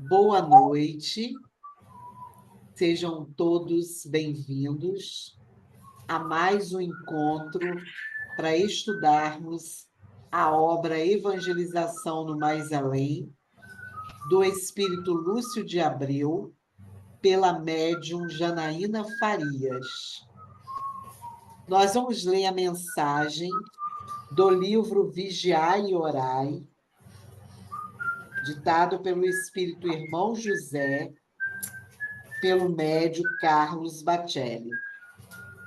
Boa noite, sejam todos bem-vindos a mais um encontro para estudarmos a obra Evangelização no Mais Além, do Espírito Lúcio de Abreu, pela médium Janaína Farias. Nós vamos ler a mensagem do livro Vigiai e Orai, ditado pelo Espírito Irmão José, pelo médium Carlos Bacelli.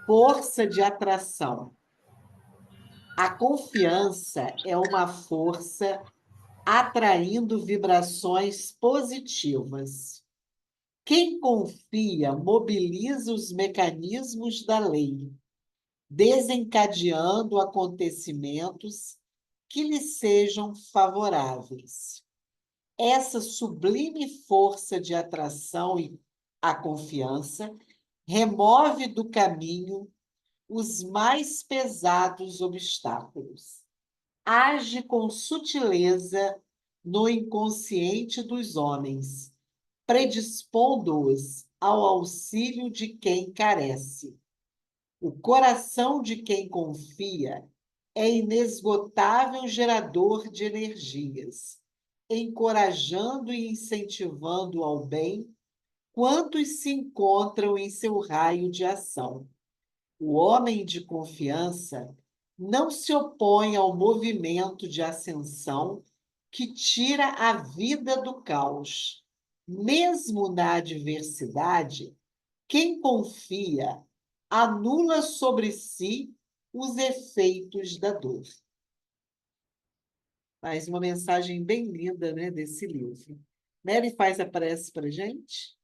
Força de atração. A confiança é uma força atraindo vibrações positivas. Quem confia mobiliza os mecanismos da lei, desencadeando acontecimentos que lhe sejam favoráveis. Essa sublime força de atração e a confiança remove do caminho os mais pesados obstáculos. Age com sutileza no inconsciente dos homens, predispondo-os ao auxílio de quem carece. O coração de quem confia é inesgotável gerador de energias, encorajando e incentivando ao bem quantos se encontram em seu raio de ação. O homem de confiança não se opõe ao movimento de ascensão que tira a vida do caos. Mesmo na adversidade, quem confia anula sobre si os efeitos da dor. Mais uma mensagem bem linda, né, desse livro. Mary faz a prece para a gente?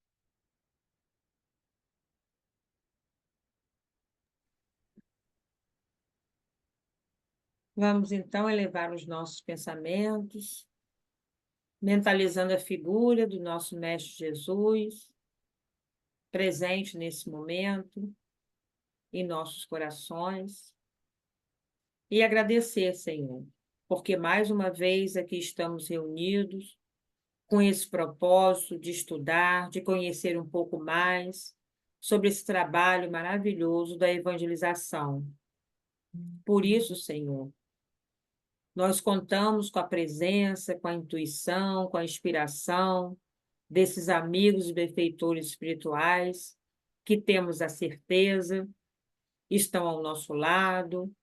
Vamos, então, elevar os nossos pensamentos, mentalizando a figura do nosso Mestre Jesus, presente nesse momento, em nossos corações, e agradecer, Senhor, porque mais uma vez aqui estamos reunidos com esse propósito de estudar, de conhecer um pouco mais sobre esse trabalho maravilhoso da evangelização. Por isso, Senhor, nós contamos com a presença, com a intuição, com a inspiração desses amigos e benfeitores espirituais que temos a certeza estão ao nosso lado,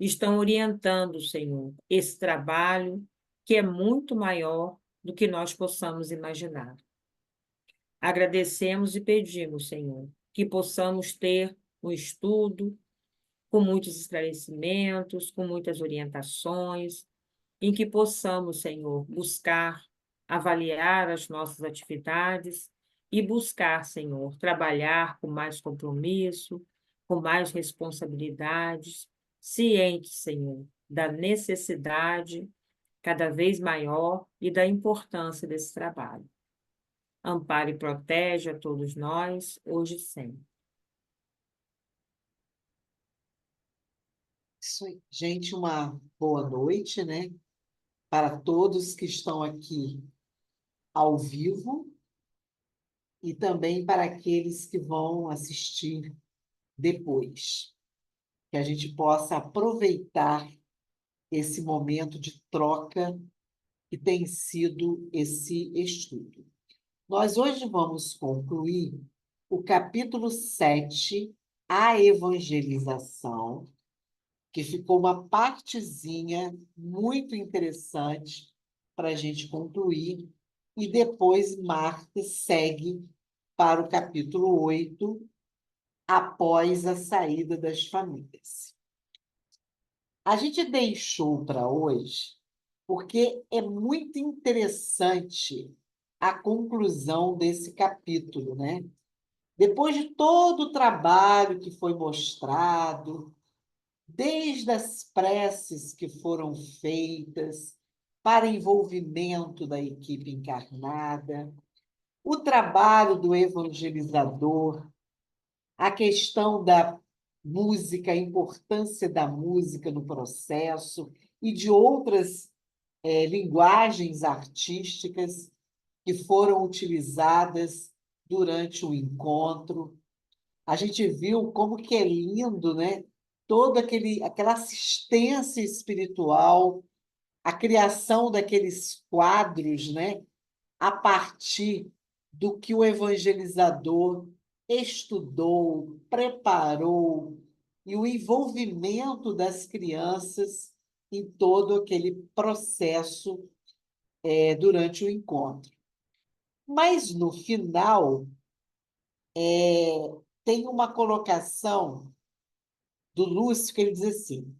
estão orientando, Senhor, esse trabalho que é muito maior do que nós possamos imaginar. Agradecemos e pedimos, Senhor, que possamos ter um estudo com muitos esclarecimentos, com muitas orientações, em que possamos, Senhor, buscar, avaliar as nossas atividades e buscar, Senhor, trabalhar com mais compromisso, com mais responsabilidades, cientes, Senhor, da necessidade cada vez maior e da importância desse trabalho. Ampare e protege a todos nós, hoje e sempre. Isso aí. Gente, uma boa noite, né? Para todos que estão aqui ao vivo e também para aqueles que vão assistir depois. Que a gente possa aproveitar esse momento de troca que tem sido esse estudo. Nós hoje vamos concluir o capítulo 7, a evangelização, que ficou uma partezinha muito interessante para a gente concluir, e depois Marta segue para o capítulo 8, após a saída das famílias. A gente deixou para hoje porque é muito interessante a conclusão desse capítulo, né? Depois de todo o trabalho que foi mostrado, desde as preces que foram feitas para envolvimento da equipe encarnada, o trabalho do evangelizador, a questão música, a importância da música no processo e de outras linguagens artísticas que foram utilizadas durante o encontro. A gente viu como que é lindo, né? Toda aquela assistência espiritual, a criação daqueles quadros, né? A partir do que o evangelizador estudou, preparou, e o envolvimento das crianças em todo aquele processo durante o encontro. Mas, no final, tem uma colocação do Lúcio que ele diz assim,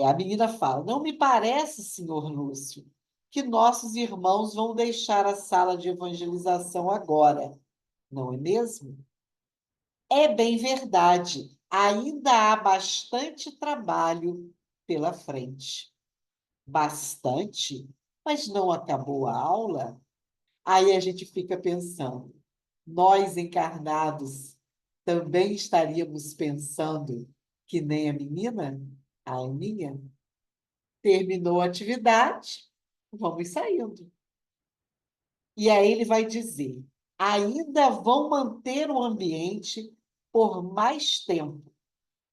a menina fala, não me parece, senhor Lúcio, que nossos irmãos vão deixar a sala de evangelização agora, não é mesmo? É bem verdade, ainda há bastante trabalho pela frente. Bastante? Mas não acabou a aula? Aí a gente fica pensando, nós encarnados também estaríamos pensando que nem a menina, a Aninha, terminou a atividade, vamos saindo. E aí ele vai dizer, ainda vão manter o ambiente por mais tempo,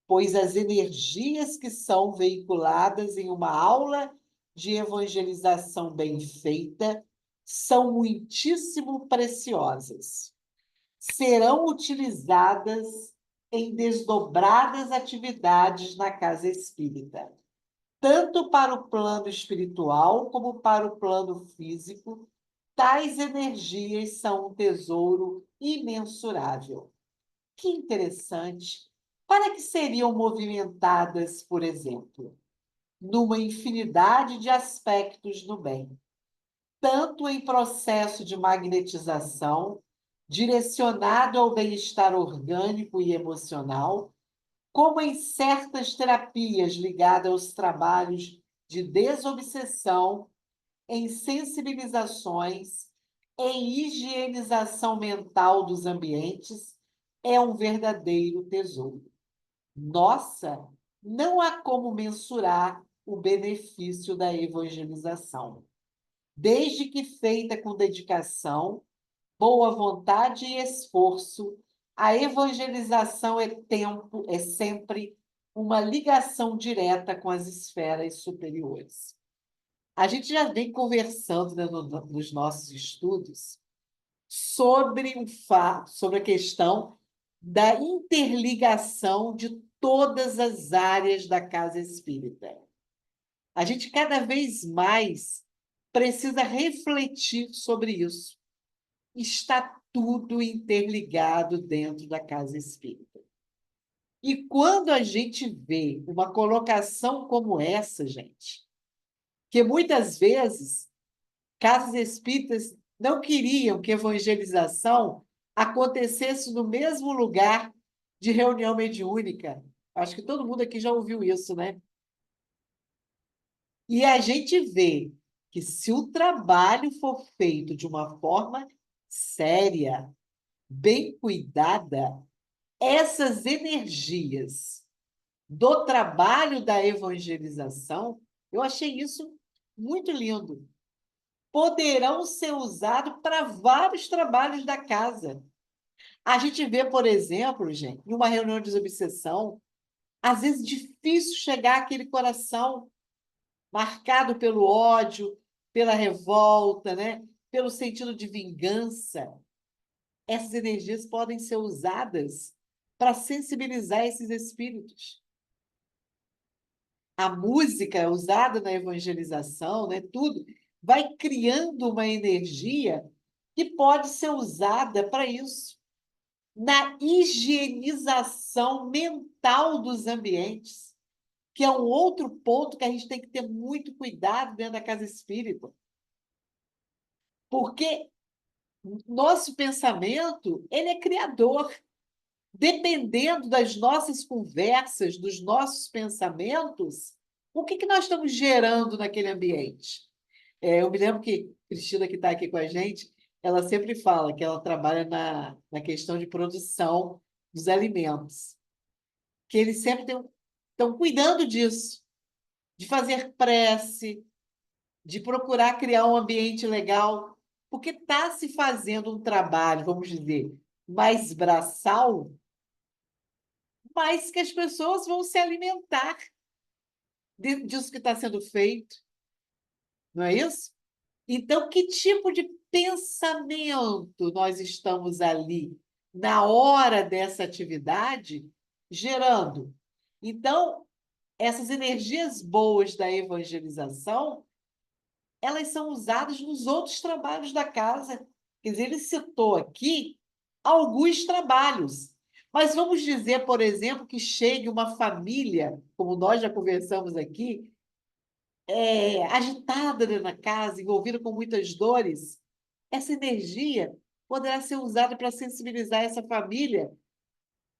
pois as energias que são veiculadas em uma aula de evangelização bem feita são muitíssimo preciosas. Serão utilizadas em desdobradas atividades na casa espírita, tanto para o plano espiritual como para o plano físico. Tais energias são um tesouro imensurável. Que interessante! Para que seriam movimentadas, por exemplo, numa infinidade de aspectos no bem, tanto em processo de magnetização, direcionado ao bem-estar orgânico e emocional, como em certas terapias ligadas aos trabalhos de desobsessão, em sensibilizações, em higienização mental dos ambientes, é um verdadeiro tesouro. Nossa, não há como mensurar o benefício da evangelização. Desde que feita com dedicação, boa vontade e esforço, a evangelização é sempre uma ligação direta com as esferas superiores. A gente já vem conversando, né, nos nossos estudos sobre sobre a questão da interligação de todas as áreas da casa espírita. A gente cada vez mais precisa refletir sobre isso. Está tudo interligado dentro da casa espírita. E quando a gente vê uma colocação como essa, gente, que muitas vezes casas espíritas não queriam que a evangelização acontecesse no mesmo lugar de reunião mediúnica. Acho que todo mundo aqui já ouviu isso, né? E a gente vê que se o trabalho for feito de uma forma séria, bem cuidada, essas energias do trabalho da evangelização, eu achei isso muito lindo. Poderão ser usados para vários trabalhos da casa. A gente vê, por exemplo, gente, em uma reunião de desobsessão, às vezes difícil chegar àquele coração marcado pelo ódio, pela revolta, né? Pelo sentido de vingança. Essas energias podem ser usadas para sensibilizar esses espíritos. A música usada na evangelização, né, tudo, vai criando uma energia que pode ser usada para isso, na higienização mental dos ambientes, que é um outro ponto que a gente tem que ter muito cuidado dentro da casa espírita. Porque nosso pensamento, ele é criador. Dependendo das nossas conversas, dos nossos pensamentos, o que nós estamos gerando naquele ambiente? Eu me lembro que Cristina, que está aqui com a gente, ela sempre fala que ela trabalha na questão de produção dos alimentos. que eles sempre estão cuidando disso, de fazer prece, de procurar criar um ambiente legal, porque está se fazendo um trabalho, vamos dizer, mais braçal, mas que as pessoas vão se alimentar disso que está sendo feito, não é isso? Então, que tipo de pensamento nós estamos ali, na hora dessa atividade, gerando? Então, essas energias boas da evangelização, elas são usadas nos outros trabalhos da casa. Quer dizer, ele citou aqui alguns trabalhos. Mas vamos dizer, por exemplo, que chegue uma família, como nós já conversamos aqui, agitada dentro da casa, envolvida com muitas dores. Essa energia poderá ser usada para sensibilizar essa família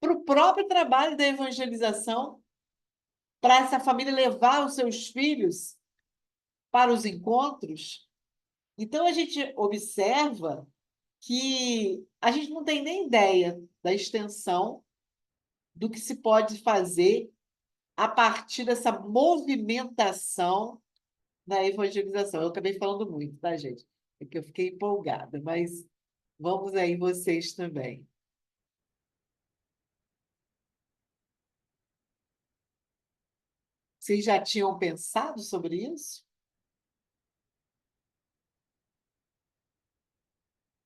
para o próprio trabalho da evangelização, para essa família levar os seus filhos para os encontros. Então, a gente observa que a gente não tem nem ideia da extensão do que se pode fazer a partir dessa movimentação na evangelização. Eu acabei falando muito, tá, gente? É que eu fiquei empolgada, mas vamos aí vocês também. Vocês já tinham pensado sobre isso?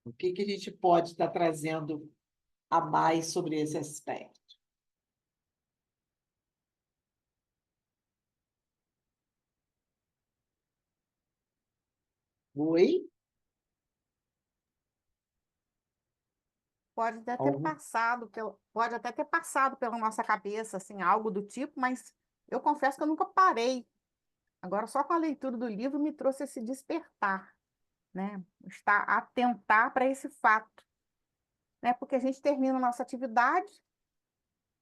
O que que a gente pode estar trazendo a mais sobre esse aspecto? Oi? Algum? Pode até ter passado pela nossa cabeça, assim, algo do tipo, mas eu confesso que eu nunca parei. Agora, só com a leitura do livro me trouxe esse despertar, né? Estar atentar para esse fato, né? Porque a gente termina a nossa atividade,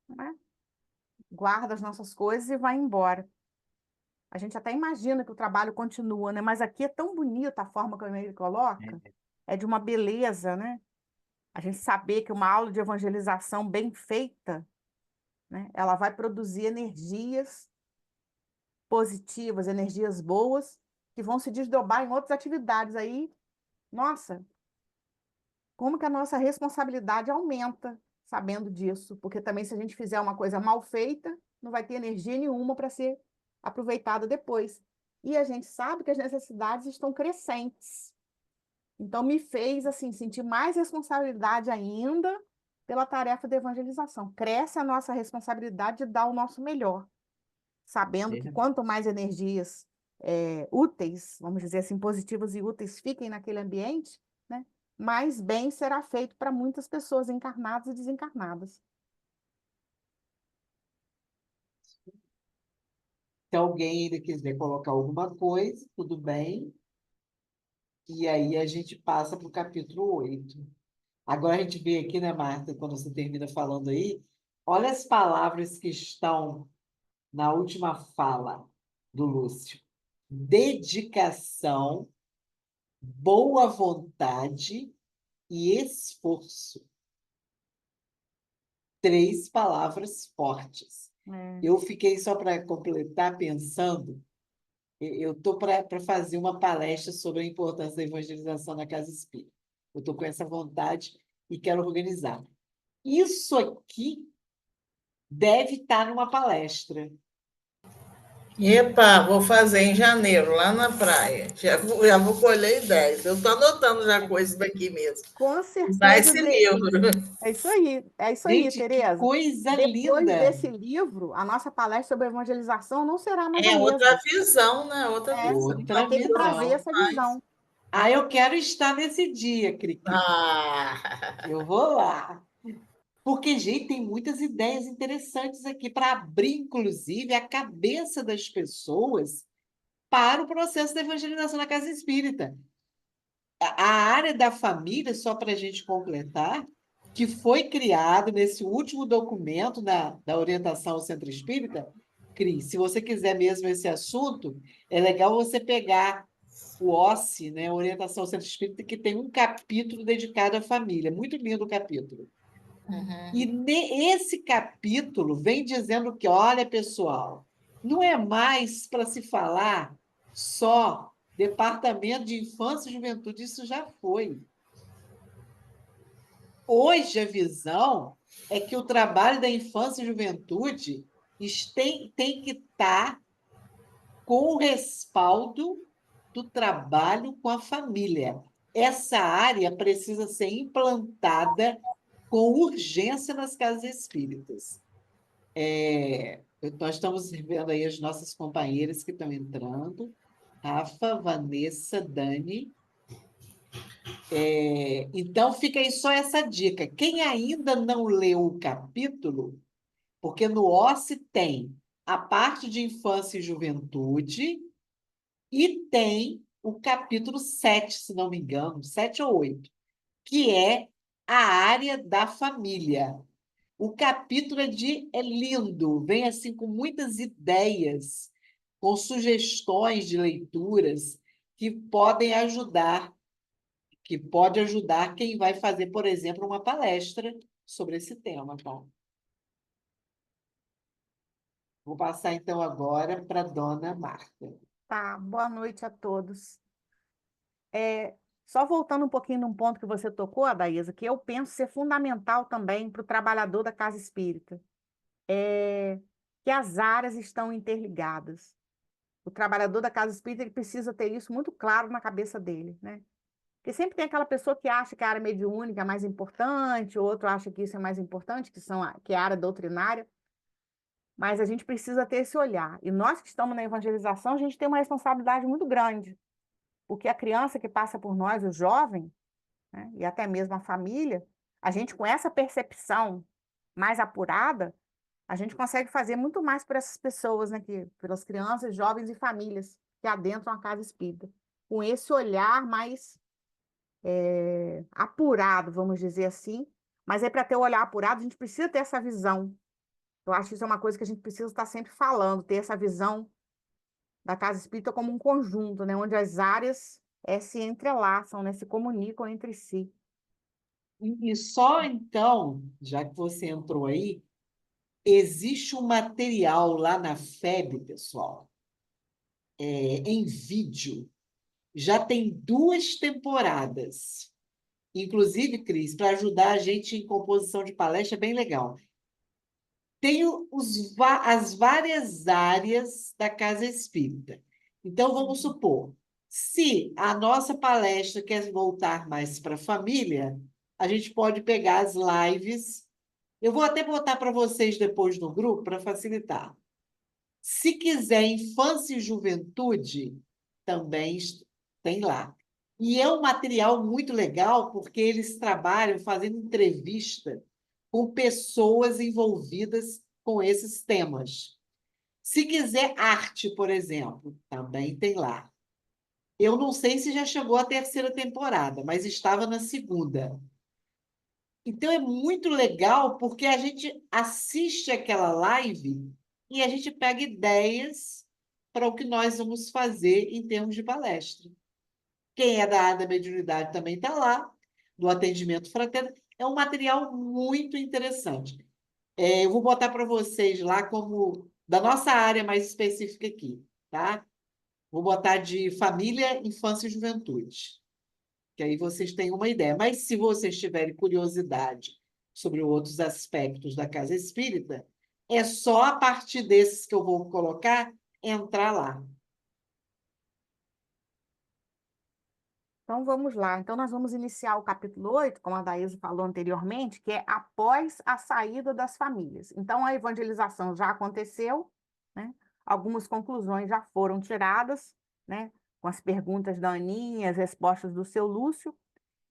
né? Guarda as nossas coisas e vai embora. A gente até imagina que o trabalho continua, né? Mas aqui é tão bonita a forma que ele coloca, é de uma beleza, né? A gente saber que uma aula de evangelização bem feita, né, ela vai produzir energias positivas, energias boas, que vão se desdobrar em outras atividades. Aí, nossa, como que a nossa responsabilidade aumenta sabendo disso? Porque também, se a gente fizer uma coisa mal feita, não vai ter energia nenhuma para ser aproveitada depois. E a gente sabe que as necessidades estão crescentes. Então, me fez assim sentir mais responsabilidade ainda pela tarefa de evangelização. Cresce a nossa responsabilidade de dar o nosso melhor, sabendo que quanto mais energias úteis, vamos dizer assim, positivas e úteis fiquem naquele ambiente, né, mais bem será feito para muitas pessoas encarnadas e desencarnadas. Se alguém ainda quiser colocar alguma coisa, tudo bem. E aí a gente passa para o capítulo 8. Agora a gente vê aqui, né, Marta, quando você termina falando aí, olha as palavras que estão na última fala do Lúcio: dedicação, boa vontade e esforço. 3 palavras fortes. É. Eu fiquei, só para completar, pensando, eu estou para fazer uma palestra sobre a importância da evangelização na Casa Espírita. Eu estou com essa vontade e quero organizar. Isso aqui deve estar numa palestra. Epa, vou fazer em janeiro, lá na praia. Já vou colher ideias. Eu estou anotando já coisas daqui mesmo. Com Usar certeza, esse livro. é isso aí, Gente, que Tereza. coisa Depois linda! desse livro, a nossa palestra sobre evangelização não será mais a É outra mesma. visão, né? Outra É, visão. a gente vai Outra ter que trazer visão. essa Mas, visão. Ah, eu quero estar nesse dia, Cri-Cri. ah, Eu vou lá. Porque, gente, tem muitas ideias interessantes aqui para abrir, inclusive, a cabeça das pessoas para o processo da evangelização na casa espírita. A área da família, só para a gente completar, que foi criado nesse último documento da orientação ao centro espírita. Cris, se você quiser mesmo esse assunto, é legal você pegar o OSCE, né, Orientação ao Centro Espírita, que tem um capítulo dedicado à família. Muito lindo o capítulo. E esse capítulo vem dizendo que, olha, pessoal, não é mais para se falar só Departamento de Infância e Juventude, isso já foi. Hoje, a visão é que o trabalho da infância e juventude tem que estar com o respaldo do trabalho com a família. Essa área precisa ser implantada com urgência nas casas espíritas. Nós estamos vendo aí as nossas companheiras que estão entrando, Rafa, Vanessa, Dani. Então, fica aí só essa dica. Quem ainda não leu o capítulo, porque no OSCE tem a parte de infância e juventude e tem o capítulo 7, se não me engano, 7 ou 8, que é a área da família. O capítulo é lindo, vem assim com muitas ideias, com sugestões de leituras que podem ajudar, que pode ajudar quem vai fazer, por exemplo, uma palestra sobre esse tema. Tá? Vou passar então agora para a dona Marta. Tá, boa noite a todos. Só voltando um pouquinho num ponto que você tocou, Adaísa, que eu penso ser fundamental também para o trabalhador da casa espírita, que as áreas estão interligadas. O trabalhador da casa espírita ele precisa ter isso muito claro na cabeça dele, né? Porque sempre tem aquela pessoa que acha que a área mediúnica é mais importante, o outro acha que isso é mais importante, que é a área doutrinária, mas a gente precisa ter esse olhar. E nós que estamos na evangelização, a gente tem uma responsabilidade muito grande, porque a criança que passa por nós, o jovem, né, e até mesmo a família, a gente com essa percepção mais apurada, a gente consegue fazer muito mais por essas pessoas, né, pelas crianças, jovens e famílias que adentram a casa espírita, com esse olhar mais apurado, vamos dizer assim, mas aí para ter o olhar apurado, a gente precisa ter essa visão. Eu acho que isso é uma coisa que a gente precisa estar sempre falando, ter essa visão da casa espírita como um conjunto, né, onde as áreas se entrelaçam, né, se comunicam entre si. E só então, já que você entrou aí, existe um material lá na FEB, pessoal, em vídeo. Já tem 2 temporadas. Inclusive, Cris, para ajudar a gente em composição de palestra, é bem legal. Tem as várias áreas da casa espírita. Então, vamos supor, se a nossa palestra quer voltar mais para a família, a gente pode pegar as lives. Eu vou até botar para vocês depois no grupo para facilitar. Se quiser infância e juventude, também tem lá. E é um material muito legal, porque eles trabalham fazendo entrevista com pessoas envolvidas com esses temas. Se quiser arte, por exemplo, também tem lá. Eu não sei se já chegou à 3ª temporada, mas estava na 2ª. Então é muito legal porque a gente assiste aquela live e a gente pega ideias para o que nós vamos fazer em termos de palestra. Quem é da área da mediunidade também está lá, do atendimento fraterno. É um material muito interessante. Eu vou botar para vocês lá como da nossa área mais específica aqui, tá? Vou botar de família, infância e juventude, que aí vocês têm uma ideia. Mas se vocês tiverem curiosidade sobre outros aspectos da casa espírita, é só a partir desses que eu vou colocar, entrar lá. Então, vamos lá. Então, nós vamos iniciar o capítulo 8, como a Daísa falou anteriormente, que é após a saída das famílias. Então, a evangelização já aconteceu, né? Algumas conclusões já foram tiradas, né? Com as perguntas da Aninha, as respostas do seu Lúcio.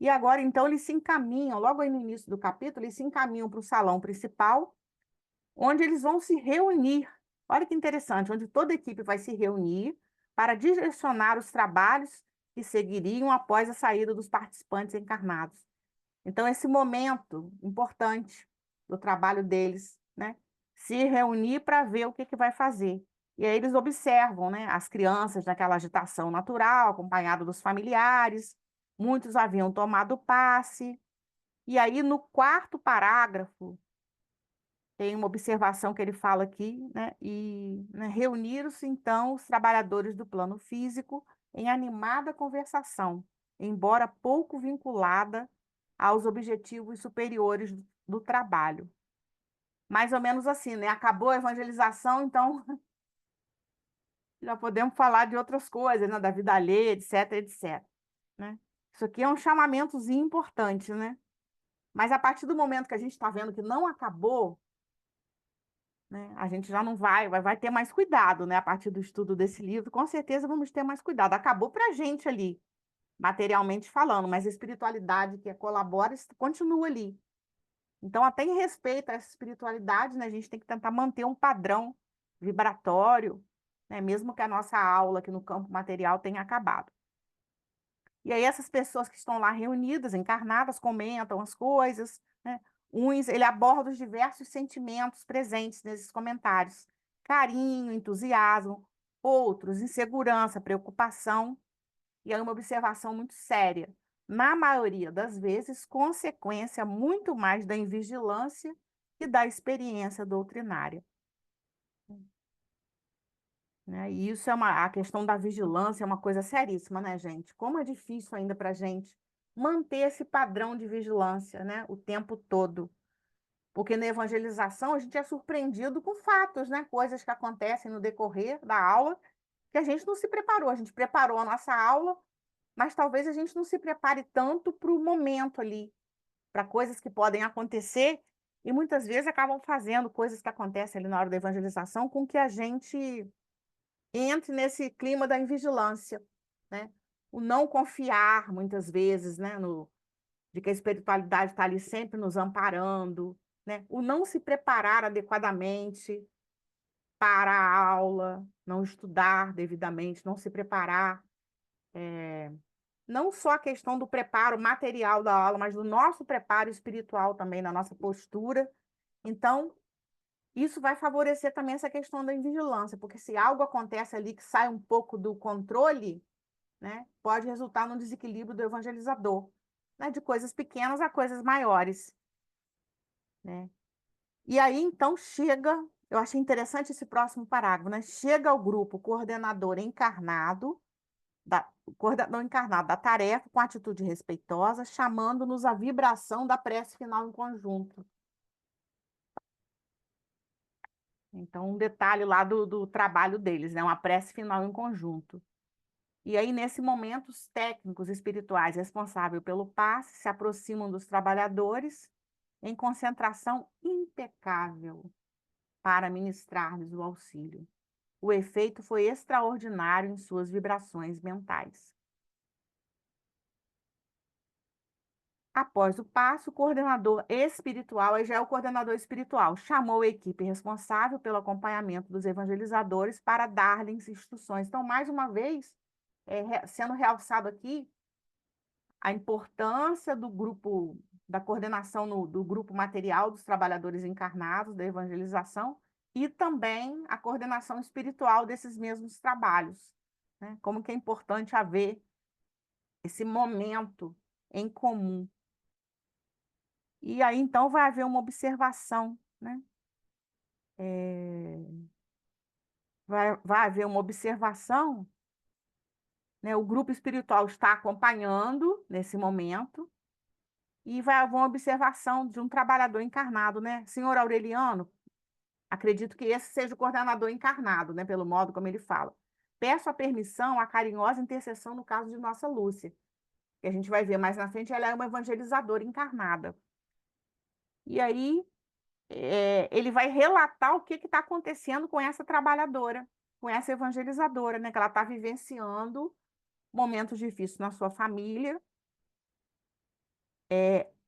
E agora, então, eles se encaminham, logo aí no início do capítulo, eles se encaminham para o salão principal, onde eles vão se reunir. Olha que interessante, onde toda a equipe vai se reunir para direcionar os trabalhos que seguiriam após a saída dos participantes encarnados. Então, esse momento importante do trabalho deles, né? Se reunir para ver o que vai fazer. E aí eles observam, né, as crianças naquela agitação natural, acompanhado dos familiares. Muitos haviam tomado passe, E aí, no 4º parágrafo, tem uma observação que ele fala aqui, né? E, né, reuniram-se, então, os trabalhadores do plano físico em animada conversação, embora pouco vinculada aos objetivos superiores do trabalho. Mais ou menos assim, né? Acabou a evangelização, então já podemos falar de outras coisas, né? Da vida alheia, etc, etc, né? Isso aqui é um chamamentozinho importante, né? Mas a partir do momento que a gente está vendo que não acabou, né, a gente já não vai ter mais cuidado, né? A partir do estudo desse livro, com certeza vamos ter mais cuidado. Acabou para a gente ali, materialmente falando, mas a espiritualidade que colabora continua ali. Então, até em respeito a essa espiritualidade, né, a gente tem que tentar manter um padrão vibratório, né, mesmo que a nossa aula aqui no campo material tenha acabado. E aí essas pessoas que estão lá reunidas, encarnadas, comentam as coisas, né? Ele aborda os diversos sentimentos presentes nesses comentários. Carinho, entusiasmo, outros, insegurança, preocupação, e aí uma observação muito séria. Na maioria das vezes, consequência muito mais da invigilância que da experiência doutrinária. Né? E isso a questão da vigilância é uma coisa seríssima, né, gente? Como é difícil ainda para a gente manter esse padrão de vigilância, né, o tempo todo. Porque na evangelização a gente é surpreendido com fatos, né, coisas que acontecem no decorrer da aula que a gente não se preparou. A gente preparou a nossa aula, mas talvez a gente não se prepare tanto para o momento ali, para coisas que podem acontecer e muitas vezes acabam fazendo coisas que acontecem ali na hora da evangelização com que a gente entre nesse clima da invigilância, né? O não confiar, muitas vezes, né, de que a espiritualidade está ali sempre nos amparando, né? O não se preparar adequadamente para a aula, não estudar devidamente, não se preparar. Não só a questão do preparo material da aula, mas do nosso preparo espiritual também, na nossa postura. Então, isso vai favorecer também essa questão da invigilância, porque se algo acontece ali que sai um pouco do controle, né, pode resultar num desequilíbrio do evangelizador, né, de coisas pequenas a coisas maiores, né? E aí, então, eu achei interessante esse próximo parágrafo, né? Chega ao grupo coordenador encarnado da tarefa com atitude respeitosa, chamando-nos à vibração da prece final em conjunto. Então, um detalhe lá do trabalho deles, né? Uma prece final em conjunto. E aí, nesse momento, os técnicos espirituais responsáveis pelo passe se aproximam dos trabalhadores em concentração impecável para ministrar-lhes o auxílio. O efeito foi extraordinário em suas vibrações mentais. Após o passo, o coordenador espiritual, aí já é o coordenador espiritual, chamou a equipe responsável pelo acompanhamento dos evangelizadores para dar-lhes instruções. Então, mais uma vez, sendo realçado aqui a importância do grupo, da coordenação do grupo material dos trabalhadores encarnados, da evangelização, e também a coordenação espiritual desses mesmos trabalhos, né? Como que é importante haver esse momento em comum. E aí, então, vai haver uma observação, né? Vai haver uma observação, né? O grupo espiritual está acompanhando nesse momento, e vai haver uma observação de um trabalhador encarnado, né? Senhor Aureliano, acredito que esse seja o coordenador encarnado, né? Pelo modo como ele fala. Peço a permissão, a carinhosa intercessão no caso de nossa Lúcia, que a gente vai ver mais na frente, ela é uma evangelizadora encarnada. E aí, ele vai relatar o que está acontecendo com essa trabalhadora, com essa evangelizadora, né? Que ela está vivenciando momentos difíceis na sua família.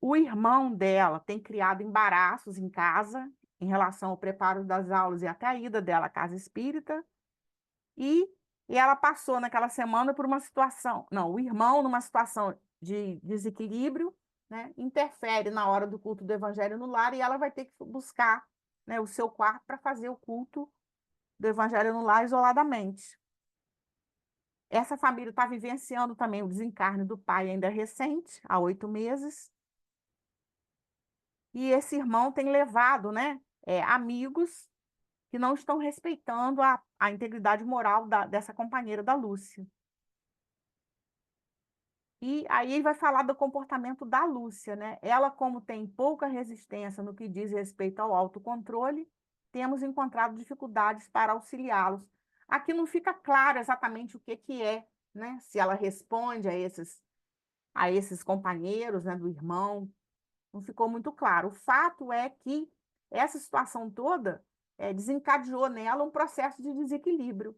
O irmão dela tem criado embaraços em casa em relação ao preparo das aulas e até a ida dela à casa espírita. E ela passou naquela semana por uma situação, não, o irmão numa situação de desequilíbrio, né, interfere na hora do culto do evangelho no lar e ela vai ter que buscar, né, o seu quarto para fazer o culto do evangelho no lar isoladamente. Essa família está vivenciando também o desencarne do pai ainda recente, há 8 meses. E esse irmão tem levado, né, amigos que não estão respeitando a integridade moral dessa companheira da Lúcia. E aí ele vai falar do comportamento da Lúcia, né? Ela, como tem pouca resistência no que diz respeito ao autocontrole, temos encontrado dificuldades para auxiliá-los. Aqui não fica claro exatamente o que é, né? Se ela responde a esses companheiros, né, do irmão, não ficou muito claro. O fato é que essa situação toda desencadeou nela um processo de desequilíbrio,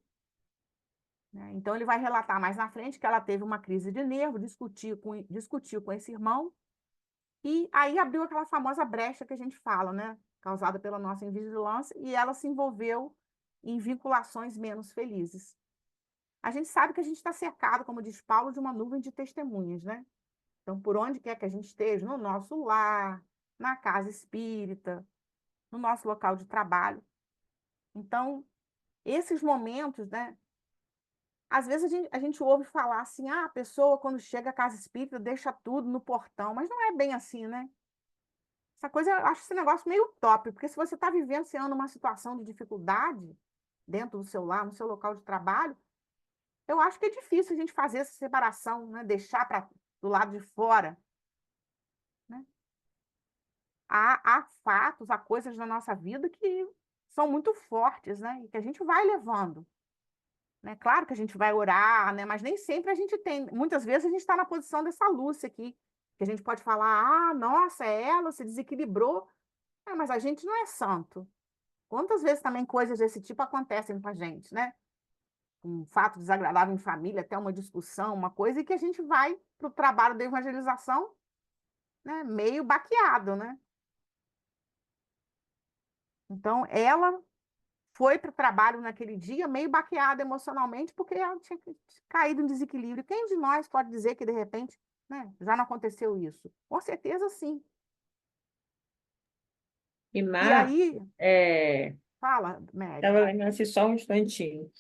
né? Então, ele vai relatar mais na frente que ela teve uma crise de nervo, discutiu com esse irmão, e aí abriu aquela famosa brecha que a gente fala, né? Causada pela nossa invigilância, e ela se envolveu em vinculações menos felizes. A gente sabe que a gente está cercado, como diz Paulo, de uma nuvem de testemunhas, né? Então, por onde quer que a gente esteja, no nosso lar, na casa espírita, no nosso local de trabalho. Então, esses momentos, né? Às vezes a gente ouve falar assim, a pessoa quando chega à casa espírita deixa tudo no portão, mas não é bem assim, né? Essa coisa, eu acho esse negócio meio utópico, porque se você está vivenciando uma situação de dificuldade dentro do seu lar, no seu local de trabalho, eu acho que é difícil a gente fazer essa separação, né? Deixar do lado de fora, né? Há fatos, há coisas na nossa vida que são muito fortes, né? E que a gente vai levando. Né? Claro que a gente vai orar, né? Mas nem sempre a gente tem. Muitas vezes a gente está na posição dessa Lúcia aqui, que a gente pode falar, nossa, ela se desequilibrou. Mas a gente não é santo. Quantas vezes também coisas desse tipo acontecem com a gente, né? Um fato desagradável em família, até uma discussão, uma coisa, e que a gente vai para o trabalho da evangelização, né? Meio baqueado, né? Então, ela foi para o trabalho naquele dia meio baqueada emocionalmente, porque ela tinha caído em desequilíbrio. Quem de nós pode dizer que, de repente, né, já não aconteceu isso? Com certeza, sim. E E aí, fala, Mary. estava lembrando assim, só um instantinho,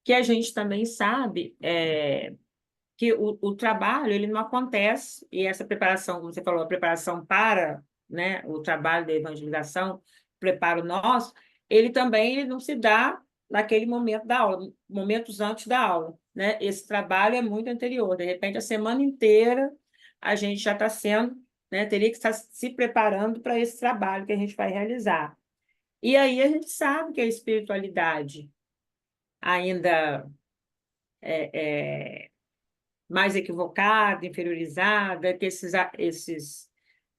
que a gente também sabe que o trabalho ele não acontece, e essa preparação, como você falou, a preparação para, né, o trabalho da evangelização, preparo nosso, ele não se dá naquele momento da aula, momentos antes da aula, né? Esse trabalho é muito anterior, de repente a semana inteira a gente já está sendo, né, teria que estar se preparando para esse trabalho que a gente vai realizar. E aí a gente sabe que a espiritualidade ainda é mais equivocada, inferiorizada, que esses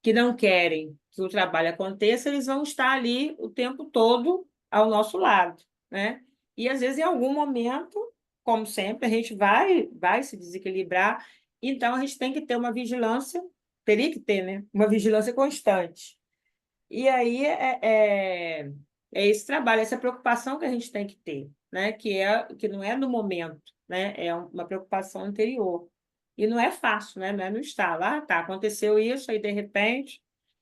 que não querem que o trabalho aconteça, eles vão estar ali o tempo todo ao nosso lado, né? E às vezes em algum momento, como sempre, a gente vai se desequilibrar, então a gente tem que ter uma vigilância, teria que ter, né? Uma vigilância constante. E aí é esse trabalho, essa preocupação que a gente tem que ter, né? Que não é no momento, né? É uma preocupação anterior. E não é fácil, né? Não é no estalo. Ah, tá, aconteceu isso, aí de repente,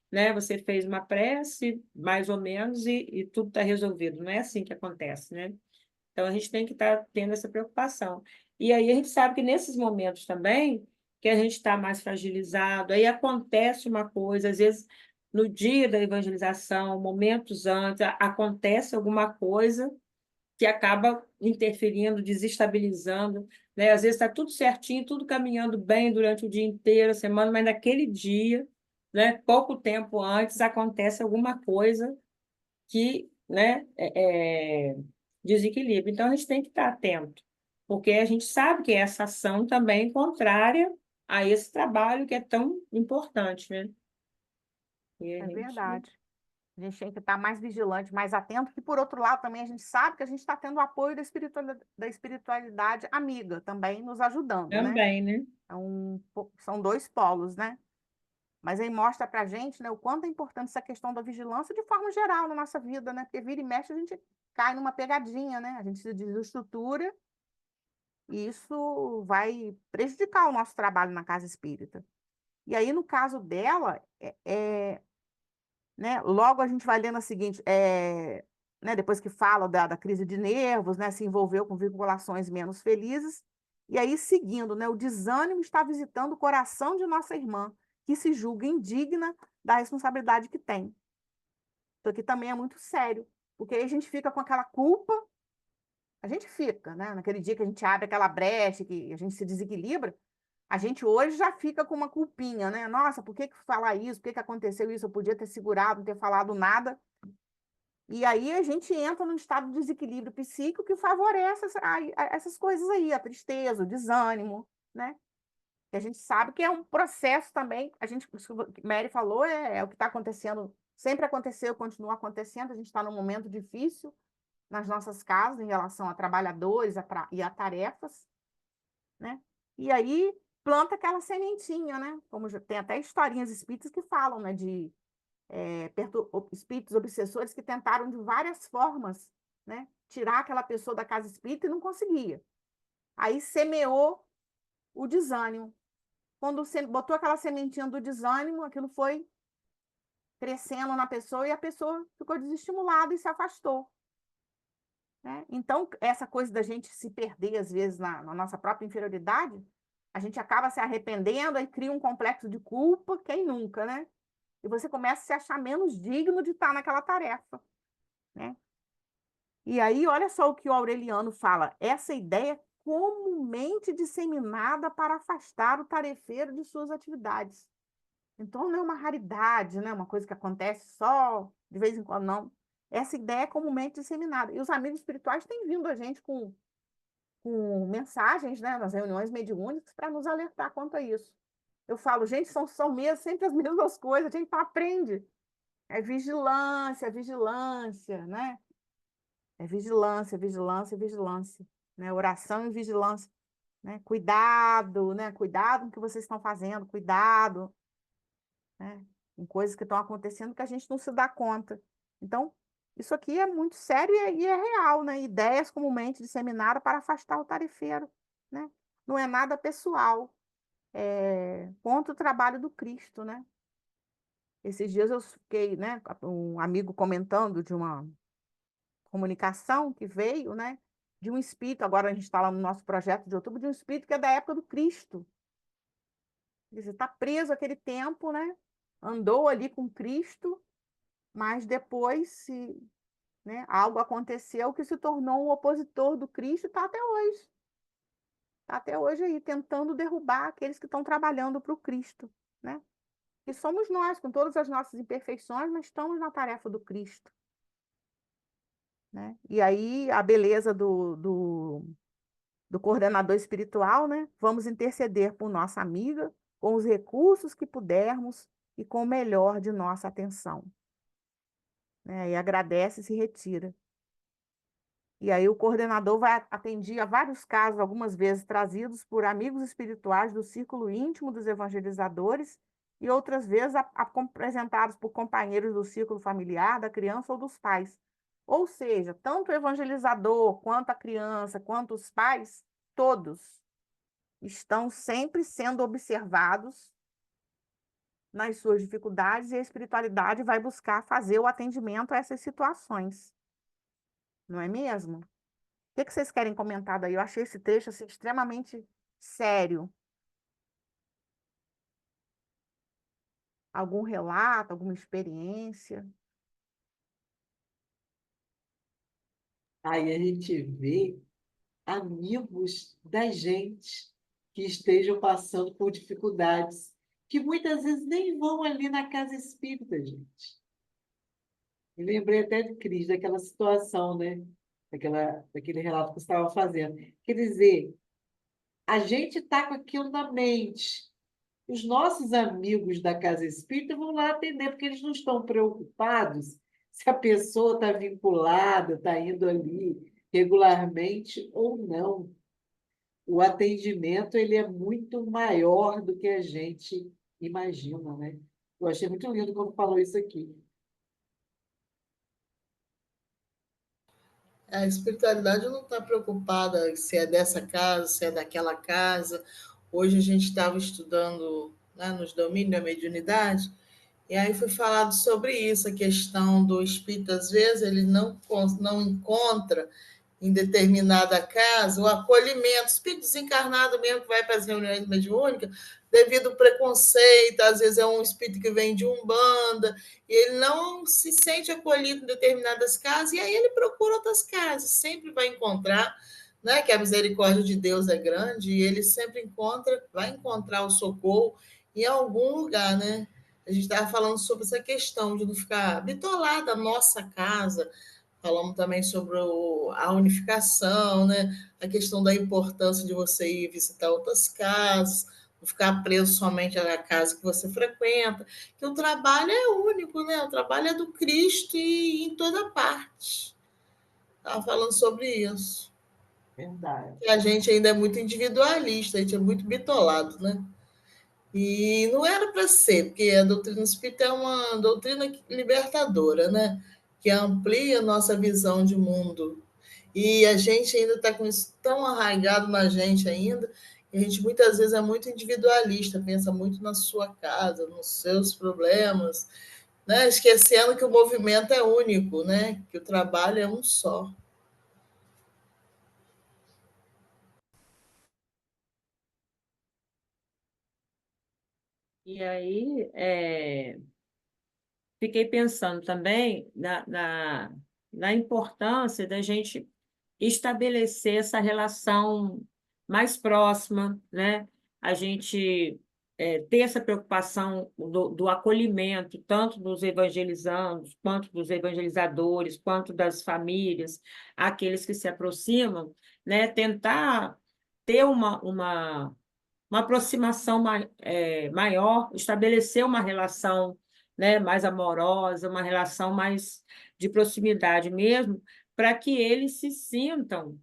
né? Você fez uma prece, mais ou menos, e tudo está resolvido. Não é assim que acontece, né? Então a gente tem que estar tendo essa preocupação. E aí a gente sabe que nesses momentos também que a gente está mais fragilizado, aí acontece uma coisa, às vezes no dia da evangelização, momentos antes, acontece alguma coisa que acaba interferindo, desestabilizando, né? Às vezes está tudo certinho, tudo caminhando bem durante o dia inteiro, a semana, mas naquele dia, né, pouco tempo antes, acontece alguma coisa que, né, desequilíbrio. Então, a gente tem que estar atento, porque a gente sabe que essa ação também é contrária a esse trabalho que é tão importante, né? E a É gente... verdade. A gente tem que estar mais vigilante, mais atento, que por outro lado também a gente sabe que a gente está tendo o apoio da espiritualidade amiga também nos ajudando, né? Também, né? São dois polos, né? Mas aí mostra para a gente, né, o quanto é importante essa questão da vigilância de forma geral na nossa vida, né? Porque vira e mexe a gente cai numa pegadinha, né? A gente se desestrutura e isso vai prejudicar o nosso trabalho na casa espírita. E aí, no caso dela, né, logo a gente vai lendo a seguinte, né, depois que fala da crise de nervos, né, se envolveu com vinculações menos felizes, e aí seguindo, né, o desânimo está visitando o coração de nossa irmã, que se julga indigna da responsabilidade que tem. Então, aqui também é muito sério, porque aí a gente fica com aquela culpa, a gente fica, né? Naquele dia que a gente abre aquela brecha, que a gente se desequilibra, a gente hoje já fica com uma culpinha, né? Nossa, por que falar isso? Por que aconteceu isso? Eu podia ter segurado, não ter falado nada. E aí a gente entra num estado de desequilíbrio psíquico que favorece essas coisas aí, a tristeza, o desânimo, né? E a gente sabe que é um processo também, isso que a Mary falou, é o que está acontecendo, sempre aconteceu, continua acontecendo, a gente está num momento difícil nas nossas casas em relação a trabalhadores e a tarefas, né? E aí planta aquela sementinha, né? Como tem até historinhas espíritas que falam, né, de espíritos obsessores que tentaram de várias formas, né, tirar aquela pessoa da casa espírita e não conseguia. Aí semeou o desânimo. Quando você botou aquela sementinha do desânimo, aquilo foi crescendo na pessoa e a pessoa ficou desestimulada e se afastou, né? Então, essa coisa da gente se perder, às vezes, na nossa própria inferioridade, a gente acaba se arrependendo e cria um complexo de culpa, quem nunca, né? E você começa a se achar menos digno de estar naquela tarefa, né? E aí, olha só o que o Aureliano fala, essa ideia é comumente disseminada para afastar o tarefeiro de suas atividades. Então, não é uma raridade, né? Uma coisa que acontece só de vez em quando, não. Essa ideia é comumente disseminada. E os amigos espirituais têm vindo a gente com mensagens, né, nas reuniões mediúnicas para nos alertar quanto a isso. Eu falo, gente, são mesmo, sempre as mesmas coisas, a gente não aprende. É vigilância, né? É vigilância, vigilância, vigilância. Né? Oração e vigilância. Né? Cuidado, né? Cuidado com o que vocês estão fazendo, cuidado, né? Com coisas que estão acontecendo que a gente não se dá conta. Então, isso aqui é muito sério e é real, né? Ideias comumente disseminadas para afastar o tarefeiro, né? Não é nada pessoal, é contra o trabalho do Cristo, né? Esses dias eu fiquei, né, um amigo comentando de uma comunicação que veio, né, de um espírito, agora a gente está lá no nosso projeto de outubro, de um espírito que é da época do Cristo. Quer dizer, está preso aquele tempo, né? Andou ali com Cristo, mas depois né, algo aconteceu que se tornou um opositor do Cristo e está até hoje. Está até hoje aí, tentando derrubar aqueles que estão trabalhando para o Cristo, né? E somos nós, com todas as nossas imperfeições, mas estamos na tarefa do Cristo, né? E aí, a beleza do coordenador espiritual, né? Vamos interceder por nossa amiga, com os recursos que pudermos e com o melhor de nossa atenção. Né? E agradece e se retira. E aí o coordenador vai atender a vários casos, algumas vezes trazidos por amigos espirituais do círculo íntimo dos evangelizadores e outras vezes apresentados por companheiros do círculo familiar, da criança ou dos pais. Ou seja, tanto o evangelizador, quanto a criança, quanto os pais, todos estão sempre sendo observados nas suas dificuldades e a espiritualidade vai buscar fazer o atendimento a essas situações. Não é mesmo? O que vocês querem comentar daí? Eu achei esse trecho assim, extremamente sério. Algum relato, alguma experiência? Aí a gente vê amigos da gente que estejam passando por dificuldades, que muitas vezes nem vão ali na casa espírita, gente. Me lembrei até de Cris, daquela situação, né? Daquele relato que você estava fazendo. Quer dizer, a gente está com aquilo na mente. Os nossos amigos da casa espírita vão lá atender, porque eles não estão preocupados se a pessoa está vinculada, está indo ali regularmente ou não. O atendimento ele é muito maior do que a gente imagina, né? Eu achei muito lindo quando falou isso aqui. A espiritualidade não está preocupada se é dessa casa, se é daquela casa. Hoje a gente estava estudando, né, nos domínios da mediunidade, e aí foi falado sobre isso, a questão do espírito, às vezes, ele não encontra em determinada casa, o acolhimento, espírito desencarnado mesmo que vai para as reuniões mediúnicas, devido ao preconceito, às vezes é um espírito que vem de Umbanda, e ele não se sente acolhido em determinadas casas, e aí ele procura outras casas, sempre vai encontrar, né, que a misericórdia de Deus é grande, e ele sempre vai encontrar o socorro em algum lugar, né? A gente estava falando sobre essa questão de não ficar bitolada a nossa casa, falamos também sobre a unificação, né? A questão da importância de você ir visitar outras casas, não ficar preso somente à casa que você frequenta, que o trabalho é único, né? O trabalho é do Cristo e em toda parte. Estava falando sobre isso. Verdade. E a gente ainda é muito individualista, a gente é muito bitolado, né? E não era para ser, porque a doutrina espírita é uma doutrina libertadora, né? Que amplia a nossa visão de mundo. E a gente ainda está com isso tão arraigado na gente ainda, que a gente muitas vezes é muito individualista, pensa muito na sua casa, nos seus problemas, né? Esquecendo que o movimento é único, né? Que o trabalho é um só. E aí, fiquei pensando também na importância da gente estabelecer essa relação mais próxima, né? A gente ter essa preocupação do acolhimento, tanto dos evangelizandos, quanto dos evangelizadores, quanto das famílias, aqueles que se aproximam, né? Tentar ter uma aproximação maior, estabelecer uma relação, né, mais amorosa, uma relação mais de proximidade mesmo, para que eles se sintam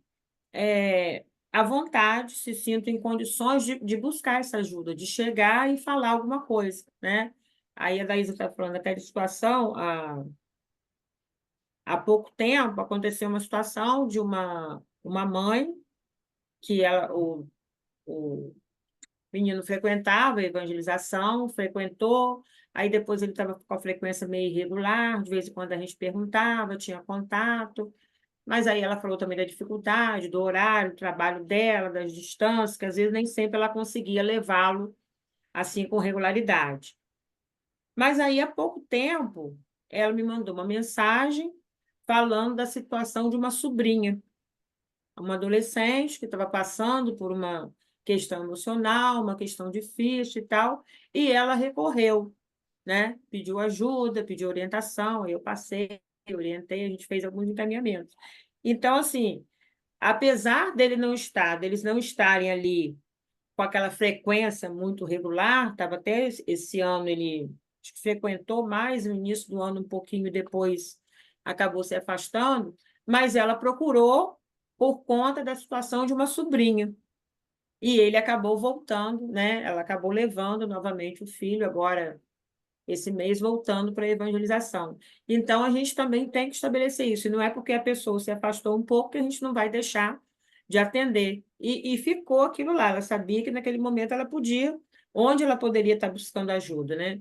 à vontade, se sintam em condições de buscar essa ajuda, de chegar e falar alguma coisa, né? Aí a Daísa está falando daquela situação, há pouco tempo aconteceu uma situação de uma mãe que o menino frequentava a evangelização, frequentou, aí depois ele estava com a frequência meio irregular, de vez em quando a gente perguntava, tinha contato, mas aí ela falou também da dificuldade, do horário, do trabalho dela, das distâncias, que às vezes nem sempre ela conseguia levá-lo assim com regularidade. Mas aí, há pouco tempo, ela me mandou uma mensagem falando da situação de uma sobrinha, uma adolescente que estava passando por uma questão emocional, uma questão difícil e tal, e ela recorreu, né? Pediu ajuda, pediu orientação, eu passei, orientei, a gente fez alguns encaminhamentos. Então, assim, apesar deles não estarem ali com aquela frequência muito regular, estava até esse ano ele acho que frequentou mais no início do ano um pouquinho e depois acabou se afastando, mas ela procurou por conta da situação de uma sobrinha. E ele acabou voltando, né? Ela acabou levando novamente o filho, agora esse mês voltando para a evangelização. Então, a gente também tem que estabelecer isso. E não é porque a pessoa se afastou um pouco que a gente não vai deixar de atender. E ficou aquilo lá. Ela sabia que naquele momento ela podia, onde ela poderia estar buscando ajuda, né?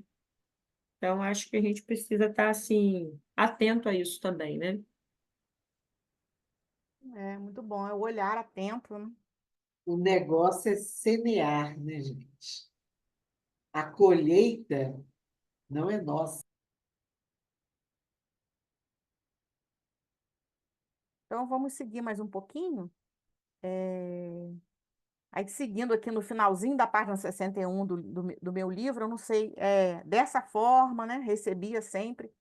Então, acho que a gente precisa estar, assim, atento a isso também, né? É muito bom, é o olhar atento, né? O negócio é semear, né, gente? A colheita não é nossa. Então, vamos seguir mais um pouquinho. Aí, seguindo aqui no finalzinho da página 61 do meu livro, eu não sei, dessa forma, né? Recebia sempre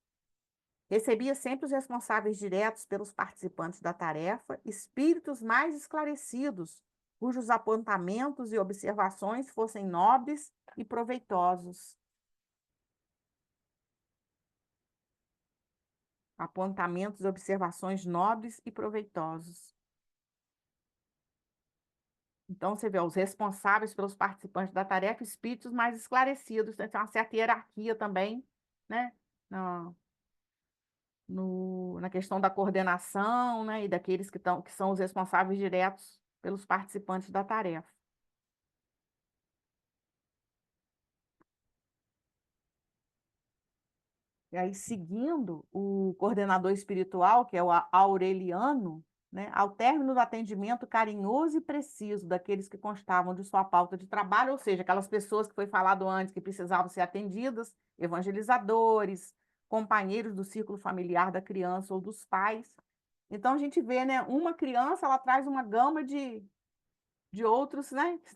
os responsáveis diretos pelos participantes da tarefa, espíritos mais esclarecidos, cujos apontamentos e observações fossem nobres e proveitosos. Apontamentos e observações nobres e proveitosos. Então, você vê, os responsáveis pelos participantes da tarefa, espíritos mais esclarecidos, então, tem uma certa hierarquia também, né? Na, na questão da coordenação, né? E daqueles que são os responsáveis diretos pelos participantes da tarefa. E aí, seguindo o coordenador espiritual, que é o Aureliano, né? Ao término do atendimento carinhoso e preciso daqueles que constavam de sua pauta de trabalho, ou seja, aquelas pessoas que foi falado antes que precisavam ser atendidas, evangelizadores, companheiros do círculo familiar da criança ou dos pais. Então, a gente vê, né, uma criança, ela traz uma gama de outros, né, que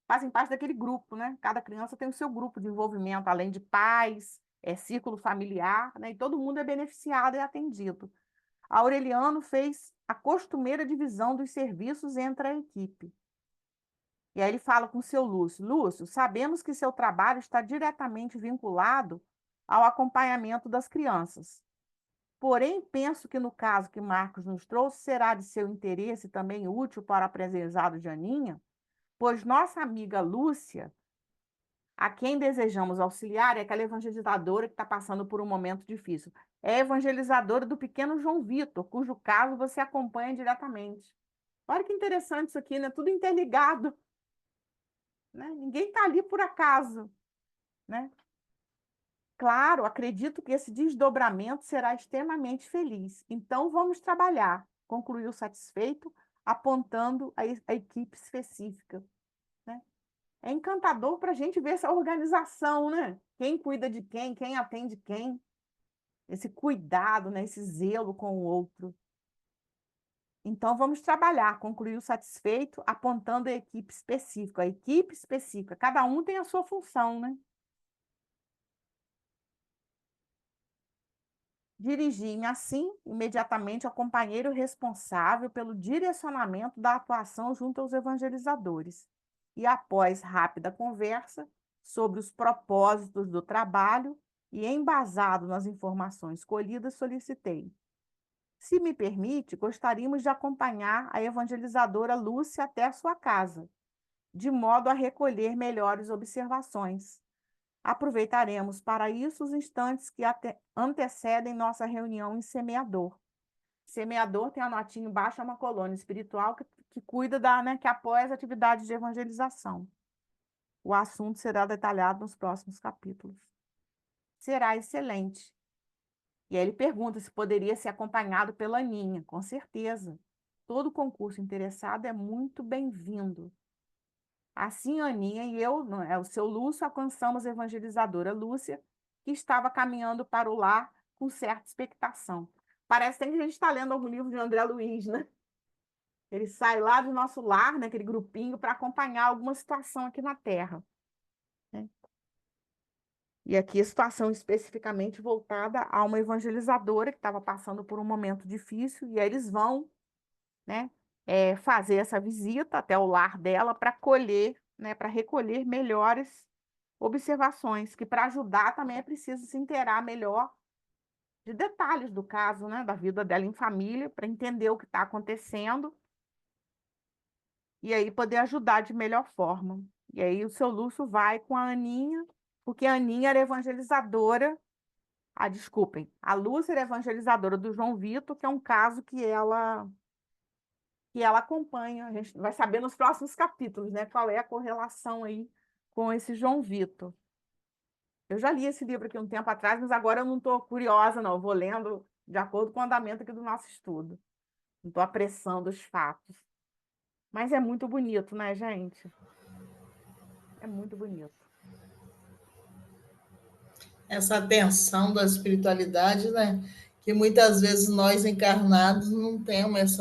fazem parte daquele grupo, né? Cada criança tem o seu grupo de envolvimento, além de pais, círculo familiar, né? E todo mundo é beneficiado e atendido. Aureliano fez a costumeira divisão dos serviços entre a equipe. E aí ele fala com o seu Lúcio: Lúcio, sabemos que seu trabalho está diretamente vinculado ao acompanhamento das crianças. Porém, penso que no caso que Marcos nos trouxe, será de seu interesse também útil para o aprendizado de Aninha, pois nossa amiga Lúcia, a quem desejamos auxiliar, é aquela evangelizadora que está passando por um momento difícil. É a evangelizadora do pequeno João Vitor, cujo caso você acompanha diretamente. Olha que interessante isso aqui, né? Tudo interligado, né? Ninguém está ali por acaso, né? Claro, acredito que esse desdobramento será extremamente feliz. Então, vamos trabalhar, concluiu satisfeito, apontando a equipe específica, né? É encantador para a gente ver essa organização, né? Quem cuida de quem atende quem, esse cuidado, né? Esse zelo com o outro. Então, vamos trabalhar, concluiu satisfeito, apontando a equipe específica. A equipe específica, cada um tem a sua função, né? Dirigi-me, assim, imediatamente ao companheiro responsável pelo direcionamento da atuação junto aos evangelizadores. E, após rápida conversa sobre os propósitos do trabalho e embasado nas informações colhidas, solicitei: se me permite, gostaríamos de acompanhar a evangelizadora Lúcia até a sua casa, de modo a recolher melhores observações. Aproveitaremos para isso os instantes que antecedem nossa reunião em Semeador. Semeador tem a notinha embaixo, é uma colônia espiritual que cuida né, que apoia as atividades de evangelização. O assunto será detalhado nos próximos capítulos. Será excelente. E aí ele pergunta se poderia ser acompanhado pela Aninha. Com certeza. Todo concurso interessado é muito bem-vindo. Assim, a Aninha e eu, o seu Lúcio, alcançamos a evangelizadora Lúcia, que estava caminhando para o lar com certa expectação. Parece que a gente está lendo algum livro de André Luiz, né? Ele sai lá do nosso lar, né, aquele grupinho, para acompanhar alguma situação aqui na Terra, né? E aqui a situação especificamente voltada a uma evangelizadora que estava passando por um momento difícil, e aí eles vão, né, fazer essa visita até o lar dela para colher, né, para recolher melhores observações, que para ajudar também é preciso se inteirar melhor de detalhes do caso, né, da vida dela em família, para entender o que está acontecendo e aí poder ajudar de melhor forma. E aí o seu Lúcio vai com a Aninha, porque a Aninha era evangelizadora. Ah, desculpem, a Lúcia era evangelizadora do João Vitor, que é um caso que ela acompanha. A gente vai saber nos próximos capítulos, né, qual é a correlação aí com esse João Vitor. Eu já li esse livro aqui um tempo atrás, mas agora eu não estou curiosa, não. Eu vou lendo de acordo com o andamento aqui do nosso estudo. Não estou apressando os fatos. Mas é muito bonito, né, gente? É muito bonito. Essa atenção da espiritualidade, né? Que muitas vezes nós encarnados não temos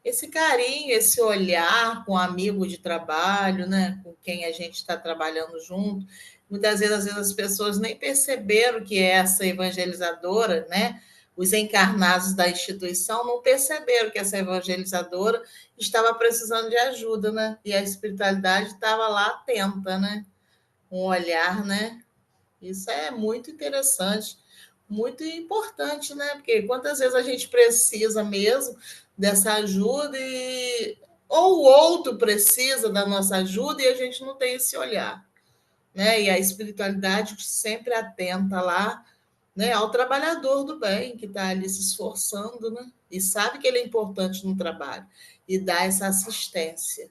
esse carinho, esse olhar com um amigo de trabalho, né? Com quem a gente está trabalhando junto. Muitas vezes, às vezes, as pessoas nem perceberam que essa evangelizadora, né? Os encarnados da instituição não perceberam que essa evangelizadora estava precisando de ajuda, né? E a espiritualidade estava lá atenta, né? Um olhar, né? Isso é muito interessante, muito importante, né? Porque quantas vezes a gente precisa mesmo dessa ajuda ou o outro precisa da nossa ajuda e a gente não tem esse olhar, né? E a espiritualidade sempre atenta lá, né, ao trabalhador do bem que está ali se esforçando, né? E sabe que ele é importante no trabalho e dá essa assistência.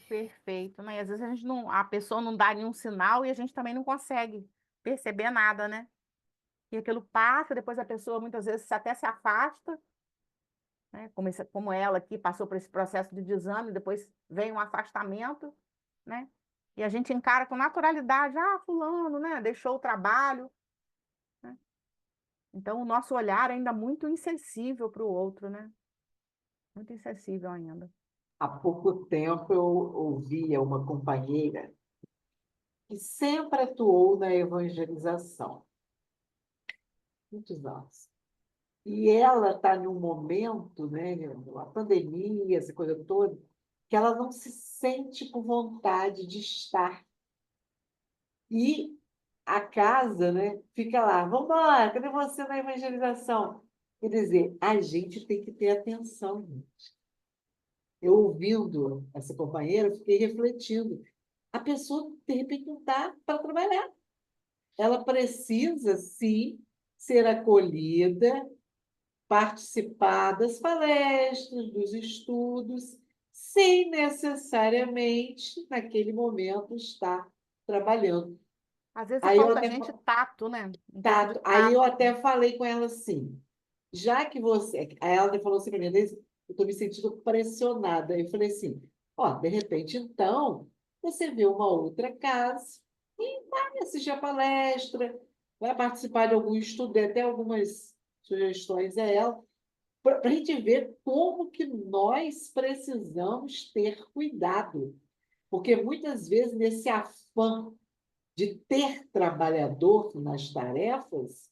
Perfeito, né? E às vezes a pessoa não dá nenhum sinal e a gente também não consegue perceber nada, né? e aquilo passa, depois a pessoa muitas vezes até se afasta, né? Como ela aqui passou por esse processo de desame, depois vem um afastamento, né? E a gente encara com naturalidade, fulano, né? Deixou o trabalho, né? Então o nosso olhar é ainda muito insensível para o outro, né? Muito insensível ainda. Há pouco tempo eu ouvia uma companheira que sempre atuou na evangelização, muitos anos. E ela está num momento, né, a pandemia, essa coisa toda, que ela não se sente com vontade de estar. E a casa, né, fica lá, vamos embora, cadê você na evangelização? Quer dizer, a gente tem que ter atenção, gente. Eu ouvindo essa companheira, fiquei refletindo. A pessoa, de repente, não está para trabalhar. Ela precisa, sim, ser acolhida, participar das palestras, dos estudos, sem necessariamente, naquele momento, estar trabalhando. Às vezes Aí eu falta a até, gente tato, né? Um pouco de aí eu tato. até falei com ela assim, já que você... Aí ela até falou assim para mim, "Inês, eu estou me sentindo pressionada." Eu falei assim, ó, de repente, então, você vê uma outra casa e vai assistir a palestra, vai participar de algum estudo, dei até algumas sugestões a ela, para a gente ver como que nós precisamos ter cuidado. Porque muitas vezes, nesse afã de ter trabalhador nas tarefas,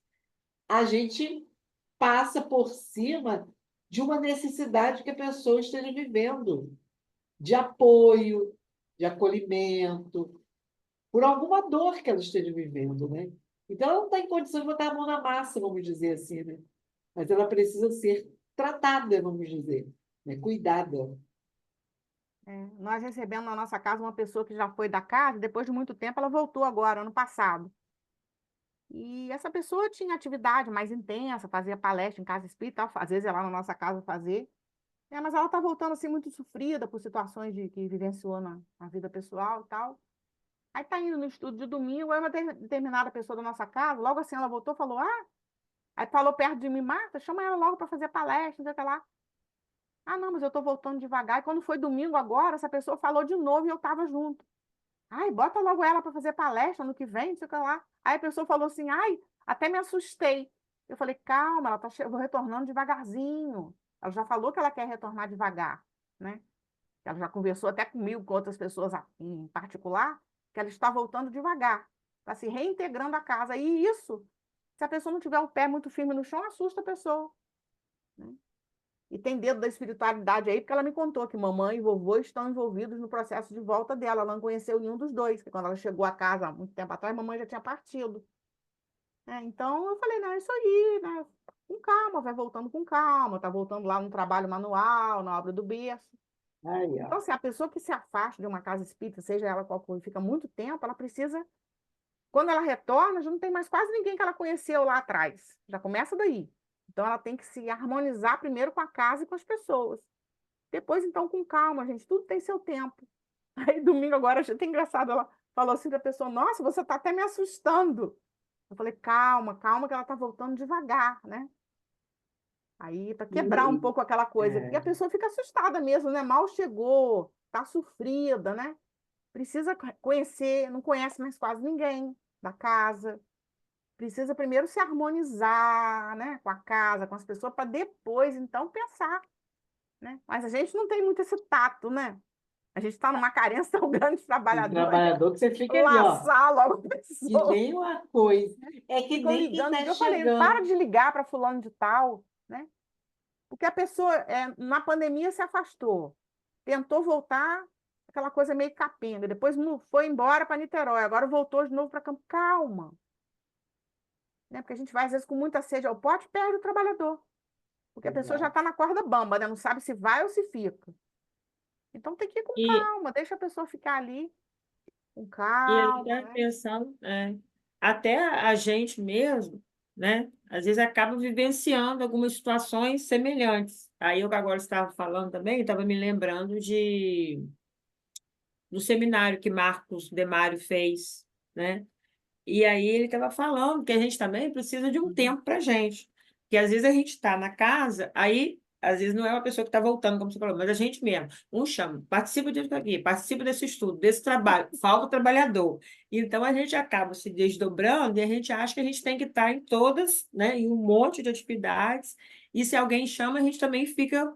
a gente passa por cima de uma necessidade que a pessoa esteja vivendo, de apoio, de acolhimento, por alguma dor que ela esteja vivendo, né? Então, ela não está em condição de botar a mão na massa, vamos dizer assim, né? Mas ela precisa ser tratada, vamos dizer, né? Cuidada. Nós recebemos na nossa casa uma pessoa que já foi da casa, depois de muito tempo ela voltou agora, ano passado. E essa pessoa tinha atividade mais intensa, fazia palestra em casa espírita, às vezes ia lá na nossa casa fazer. Mas ela está voltando assim muito sofrida por situações que vivenciou na vida pessoal e tal. Aí tá indo no estudo de domingo, aí uma determinada pessoa da nossa casa, logo assim ela voltou, falou, aí falou perto de mim, Marta, chama ela logo para fazer palestra, não sei o que lá. Não, mas eu estou voltando devagar. E quando foi domingo agora, essa pessoa falou de novo e eu estava junto. Bota logo ela para fazer palestra no que vem, não sei o que lá. Aí a pessoa falou assim, até me assustei. Eu falei, calma, ela tá vou retornando devagarzinho. Ela já falou que ela quer retornar devagar, né? Ela já conversou até comigo, com outras pessoas em particular, que ela está voltando devagar, está se reintegrando à casa. E isso, se a pessoa não tiver o pé muito firme no chão, assusta a pessoa, né? E tem dedo da espiritualidade aí, porque ela me contou que mamãe e vovô estão envolvidos no processo de volta dela. Ela não conheceu nenhum dos dois, porque quando ela chegou a casa há muito tempo atrás, mamãe já tinha partido. Então eu falei, não, é isso aí, né? Com calma, vai voltando com calma, tá voltando lá no trabalho manual, na obra do berço. Aí, Então, ó. assim, a pessoa que se afasta de uma casa espírita, seja ela qual for, e fica muito tempo, ela precisa, quando ela retorna, já não tem mais quase ninguém que ela conheceu lá atrás. Já começa daí. Então, ela tem que se harmonizar primeiro com a casa e com as pessoas. Depois, então, com calma, gente, tudo tem seu tempo. Aí, domingo agora, achei até engraçado, ela falou assim para a pessoa, nossa, você está até me assustando. Eu falei, calma, calma, que ela está voltando devagar, né? Aí, para quebrar um E, pouco aquela coisa, porque a é, pessoa fica assustada mesmo, né? Mal chegou, tá sofrida, né? Precisa conhecer, não conhece mais quase ninguém da casa. Precisa primeiro se harmonizar, né, com a casa, com as pessoas, para depois, então, pensar, né? Mas a gente não tem muito esse tato, né? A gente está numa carência tão grande de um trabalhador, a gente trabalhador que você fica ali, ó, laçar logo a que pessoa. nem uma coisa. É que Ficam nem quem ligando. está Eu falei, para chegando. de ligar para fulano de tal, né? Porque a pessoa, na pandemia, se afastou, tentou voltar, aquela coisa meio capenga, depois foi embora para Niterói, agora voltou de novo para Campo. Calma, né? Porque a gente vai, às vezes, com muita sede ao pote, e perde o trabalhador, porque a pessoa já Exato. está na corda bamba, né? Não sabe se vai ou se fica. Então tem que ir com E, calma, deixa a pessoa ficar ali com e ele calma, está né? pensando, até a gente mesmo, né? Às vezes acaba vivenciando algumas situações semelhantes. Aí eu agora estava falando também, estava me lembrando do seminário que Marcos Demário fez, né? E aí ele estava falando que a gente também precisa de um tempo para a gente. Que às vezes a gente está na casa, aí às vezes não é uma pessoa que está voltando, como você falou, mas a gente mesmo, um chama, participa disso aqui, participa desse estudo, desse trabalho, falta o trabalhador. Então a gente acaba se desdobrando e a gente acha que a gente tem que estar em todas, né, em um monte de atividades, e se alguém chama, a gente também fica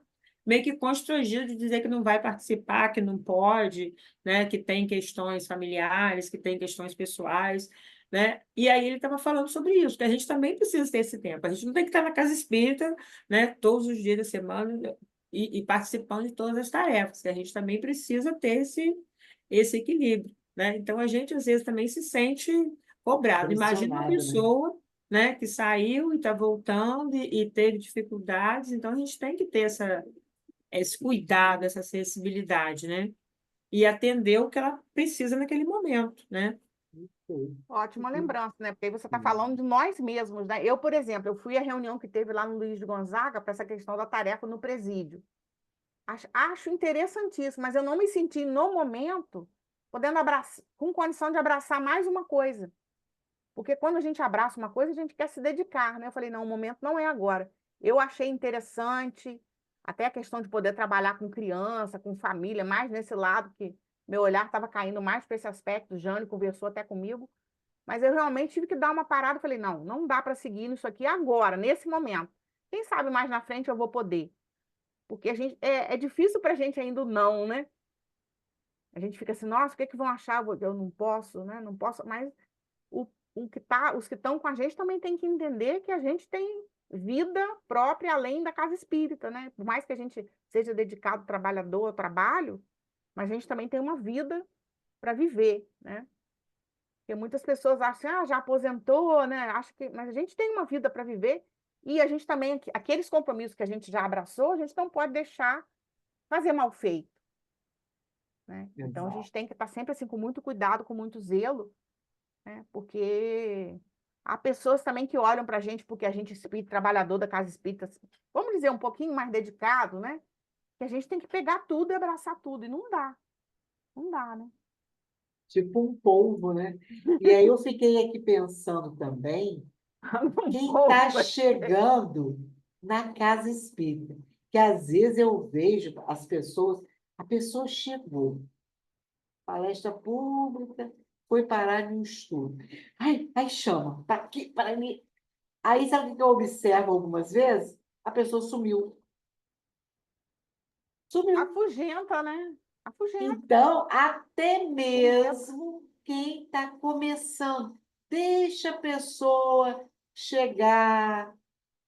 meio que constrangido de dizer que não vai participar, que não pode, né, que tem questões familiares, que tem questões pessoais, né? E aí ele estava falando sobre isso, que a gente também precisa ter esse tempo. A gente não tem que estar na casa espírita, né, todos os dias da semana e participando de todas as tarefas, que a gente também precisa ter esse equilíbrio, né? Então a gente às vezes também se sente cobrado. Imagina uma Pressionado, né? pessoa, né, que saiu e está voltando e teve dificuldades, então a gente tem que ter esse cuidado, essa sensibilidade, né? E atender o que ela precisa naquele momento, né? Sim. Ótima lembrança, né? Porque aí você está falando Sim. de nós mesmos, né? Eu, por exemplo, eu fui à reunião que teve lá no Luiz de Gonzaga para essa questão da tarefa no presídio. Acho interessantíssimo, mas eu não me senti, no momento, podendo abraçar, com condição de abraçar mais uma coisa. Porque quando a gente abraça uma coisa, a gente quer se dedicar, né? Eu falei, não, o momento não é agora. Eu achei interessante, até a questão de poder trabalhar com criança, com família, mais nesse lado, que meu olhar estava caindo mais para esse aspecto. O Jânio conversou até comigo, mas eu realmente tive que dar uma parada. Falei, não, não dá para seguir nisso aqui agora, nesse momento. Quem sabe mais na frente eu vou poder. Porque a gente, é difícil para a gente ainda o não, né? A gente fica assim, nossa, o que é que vão achar? Eu não posso, né? Não posso, mas os que estão com a gente também têm que entender que a gente tem vida própria além da casa espírita, né? Por mais que a gente seja dedicado trabalhador ao trabalho, mas a gente também tem uma vida para viver, né? Porque muitas pessoas acham, já aposentou, né? Acho que, mas a gente tem uma vida para viver e a gente também, aqueles compromissos que a gente já abraçou, a gente não pode deixar fazer mal feito, né? Então a Exato. gente tem que estar sempre assim com muito cuidado, com muito zelo, né? Porque há pessoas também que olham para a gente porque a gente é espírito trabalhador da casa espírita, vamos dizer, um pouquinho mais dedicado, né? Que a gente tem que pegar tudo e abraçar tudo, e não dá, não dá, né? Tipo um polvo, né? E aí eu fiquei aqui pensando também, Um quem está pouco. chegando na casa espírita, que às vezes eu vejo as pessoas, a pessoa chegou, palestra pública, foi parar em um estudo. Aí chama, para aqui, para ali. Aí sabe o que eu observo algumas vezes? A pessoa sumiu. Sumiu. Afugenta, né? Afugenta. Então, até Com medo. mesmo quem está começando, deixa a pessoa chegar,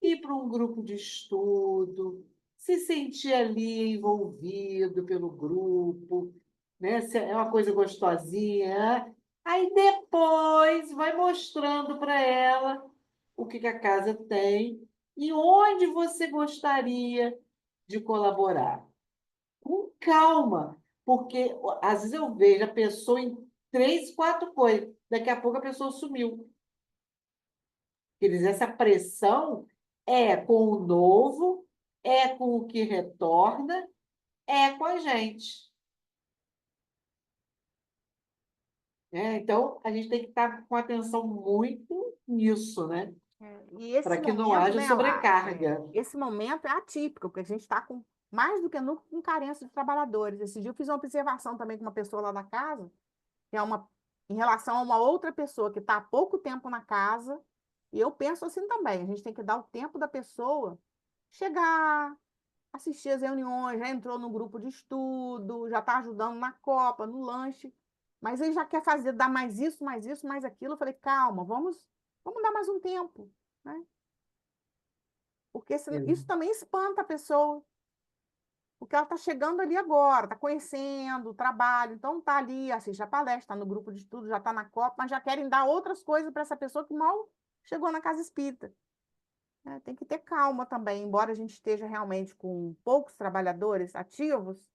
ir para um grupo de estudo, se sentir ali envolvido pelo grupo, né? Se é uma coisa gostosinha. Aí depois vai mostrando para ela o que a casa tem e onde você gostaria de colaborar. Com calma, porque às vezes eu vejo a pessoa em três, quatro coisas, daqui a pouco a pessoa sumiu. Quer dizer, essa pressão é com o novo, é com o que retorna, é com a gente. Né? Então, a gente tem que estar com atenção muito nisso, né? E esse Para que não momento, haja né, sobrecarga. esse momento é atípico, porque a gente está com mais do que nunca com carência de trabalhadores. Esse dia eu fiz uma observação também com uma pessoa lá da casa, que é em relação a uma outra pessoa que está há pouco tempo na casa, e eu penso assim também, a gente tem que dar o tempo da pessoa chegar, assistir as reuniões, já entrou no grupo de estudo, já está ajudando na copa, no lanche, mas ele já quer fazer, dar mais isso, mais isso, mais aquilo. Eu falei, calma, vamos dar mais um tempo, né? Porque isso também espanta a pessoa, porque ela está chegando ali agora, está conhecendo o trabalho, então está ali, assiste a palestra, está no grupo de estudo, já está na copa, mas já querem dar outras coisas para essa pessoa que mal chegou na casa espírita. Tem que ter calma também, embora a gente esteja realmente com poucos trabalhadores ativos,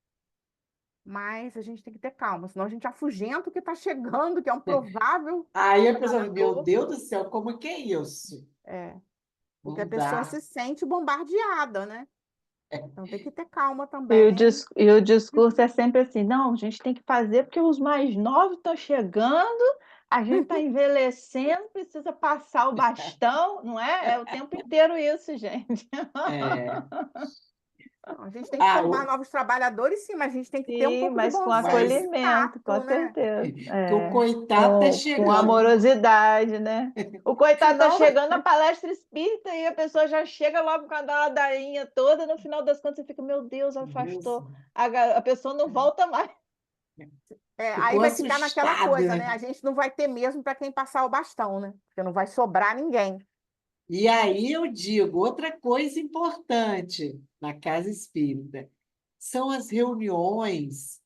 mas a gente tem que ter calma, senão a gente afugenta o que está chegando, que é um provável Aí a pessoa, meu trabalhador, Deus do céu, como que é isso? porque a Não pessoa dá. se sente bombardeada, né? Então tem que ter calma E também. o discurso é sempre assim, não, a gente tem que fazer porque os mais novos estão chegando, A gente está envelhecendo, precisa passar o bastão, não é? É o tempo inteiro isso, gente. É. Não, a gente tem que formar o- novos trabalhadores, sim, mas a gente tem que ter um Sim, pouco de mas com bom senso mas e acolhimento, com tato, né? certeza. que o É, coitado tá com chegando. amorosidade, né? O coitado está Senão, chegando na palestra espírita e a pessoa já chega logo com a ladainha toda, no final das contas você fica, meu Deus, afastou. A pessoa não volta mais. aí Ficou vai ficar naquela assustado, coisa, né? né? A gente não vai ter mesmo para quem passar o bastão, né? Porque não vai sobrar ninguém. E aí eu digo, outra coisa importante na casa espírita são as reuniões,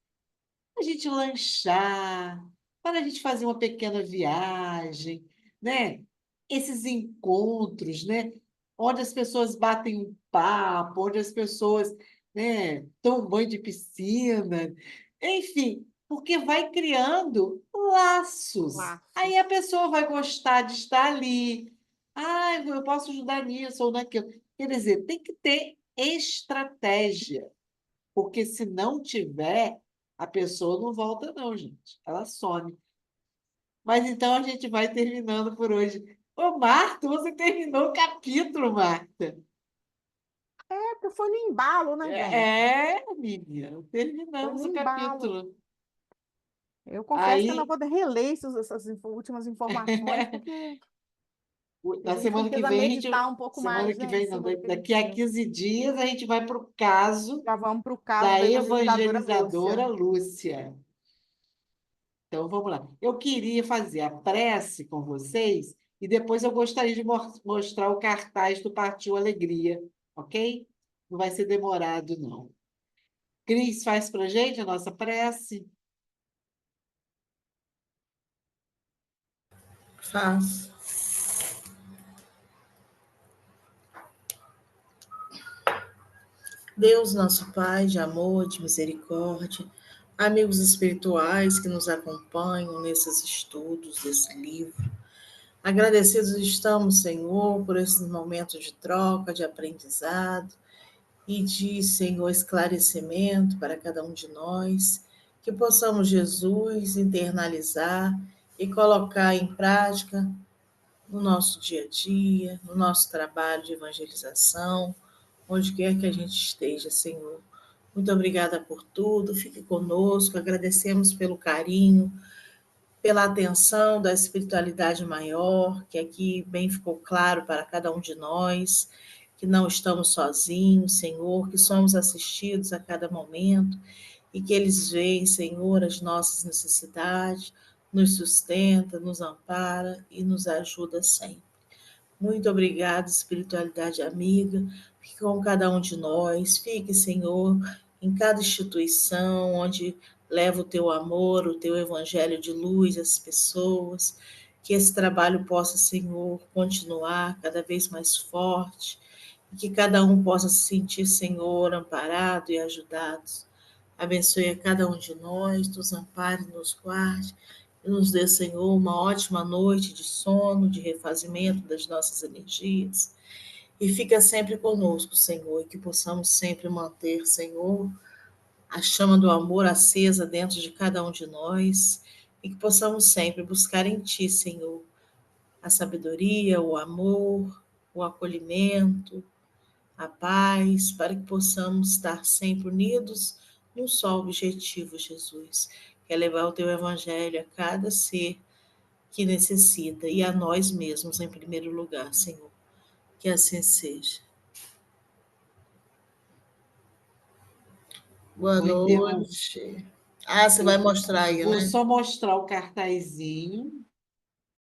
para a gente lanchar, para a gente fazer uma pequena viagem, né? Esses encontros, né? Onde as pessoas batem um papo, onde as pessoas, né, tomam banho de piscina, enfim, porque vai criando laços. Aí Laços. a pessoa vai gostar de estar ali. Ah, eu posso ajudar nisso ou naquilo. Quer dizer, tem que ter estratégia, porque se não tiver, a pessoa não volta, não, gente. Ela some. Mas então a gente vai terminando por hoje. Ô, Marta, você terminou o capítulo, Marta. É, porque foi no embalo, né, gente? Menina, Foi no terminamos o embalo. capítulo. Eu confesso que eu ainda Aí, vou reler essas últimas informações, porque a na gente semana que precisa vem, meditar um pouco semana mais, que né, em vem, não, cima do que a gente daqui a viu. 15 dias, a gente vai para o caso Já vamos para o caso da da evangelizadora evangelizadora Lúcia. Lúcia. Então, vamos lá. Eu queria fazer a prece com vocês e depois eu gostaria de mostrar o cartaz do Partiu Alegria, ok? Não vai ser demorado, não. Cris, faz para a gente a nossa prece? Faz. Deus, nosso Pai, de amor, de misericórdia, amigos espirituais que nos acompanham nesses estudos desse livro. Agradecidos estamos, Senhor, por esses momentos de troca, de aprendizado e de, Senhor, esclarecimento para cada um de nós, que possamos, Jesus, internalizar e colocar em prática no nosso dia a dia, no nosso trabalho de evangelização, onde quer que a gente esteja, Senhor. Muito obrigada por tudo, fique conosco, agradecemos pelo carinho, pela atenção da espiritualidade maior, que aqui bem ficou claro para cada um de nós, que não estamos sozinhos, Senhor, que somos assistidos a cada momento e que eles veem, Senhor, as nossas necessidades, nos sustenta, nos ampara e nos ajuda sempre. Muito obrigada, espiritualidade amiga. Fique com cada um de nós. Fique, Senhor, em cada instituição onde leva o teu amor, o teu evangelho de luz às pessoas. Que esse trabalho possa, Senhor, continuar cada vez mais forte. E que cada um possa se sentir, Senhor, amparado e ajudado. Abençoe a cada um de nós, nos ampare, nos guarde e nos dê, Senhor, uma ótima noite de sono, de refazimento das nossas energias. E fica sempre conosco, Senhor, e que possamos sempre manter, Senhor, a chama do amor acesa dentro de cada um de nós e que possamos sempre buscar em Ti, Senhor, a sabedoria, o amor, o acolhimento, a paz, para que possamos estar sempre unidos num só objetivo, Jesus, que é levar o Teu Evangelho a cada ser que necessita e a nós mesmos em primeiro lugar, Senhor. Que assim seja. Boa Então, noite. Ah, você vai mostrar aí, vou né? só mostrar o cartazinho.